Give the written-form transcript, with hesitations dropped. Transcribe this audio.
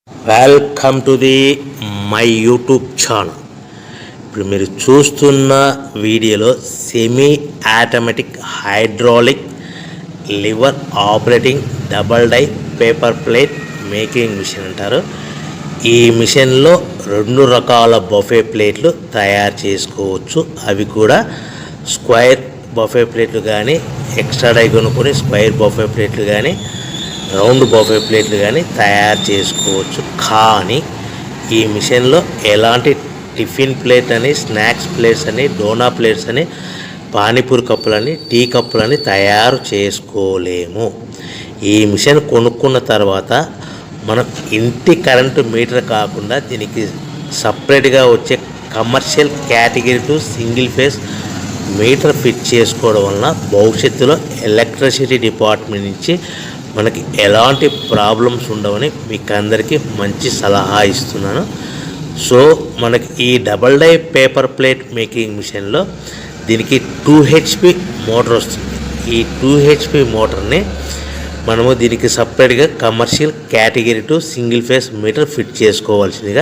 Welcome to the my YouTube channel. ఇప్పుడు మీరు చూస్తున్న వీడియోలో semi automatic hydraulic lever operating double die paper plate making machine అంటారు. ఈ మిషన్లో 2 రకాల బఫే ప్లేట్లు తయారు చేసుకోవచ్చు. అవి కూడా స్క్వేర్ బఫే ప్లేట్లు కానీ, ఎక్స్ట్రా డై కొనుక్కొని స్క్వేర్ బఫే ప్లేట్లు కానీ, రౌండ్ బఫే ప్లేట్లు కానీ తయారు చేసుకోవచ్చు. కానీ ఈ మిషన్లో ఎలాంటి టిఫిన్ ప్లేట్ అని, స్నాక్స్ ప్లేట్స్ అని, డోనా ప్లేట్స్ అని, పానీపూరి కప్పులని, టీ కప్పులని తయారు చేసుకోలేము. ఈ మిషన్ కొనుక్కున్న తర్వాత మనం ఇంటి కరెంటు మీటర్ కాకుండా దీనికి సపరేట్గా వచ్చే commercial category to single phase metre fit చేసుకోవడం వలన భవిష్యత్తులో ఎలక్ట్రిసిటీ డిపార్ట్మెంట్ నుంచి మనకి ఎలాంటి ప్రాబ్లమ్స్ ఉండవని మీకు అందరికీ మంచి సలహా ఇస్తున్నాను. సో మనకి ఈ double die paper plate making మిషన్లో దీనికి 2 HP మోటార్ వస్తుంది. ఈ 2 HP మోటార్ని మనము దీనికి సపరేట్గా commercial category to single phase metre fit చేసుకోవాల్సిందిగా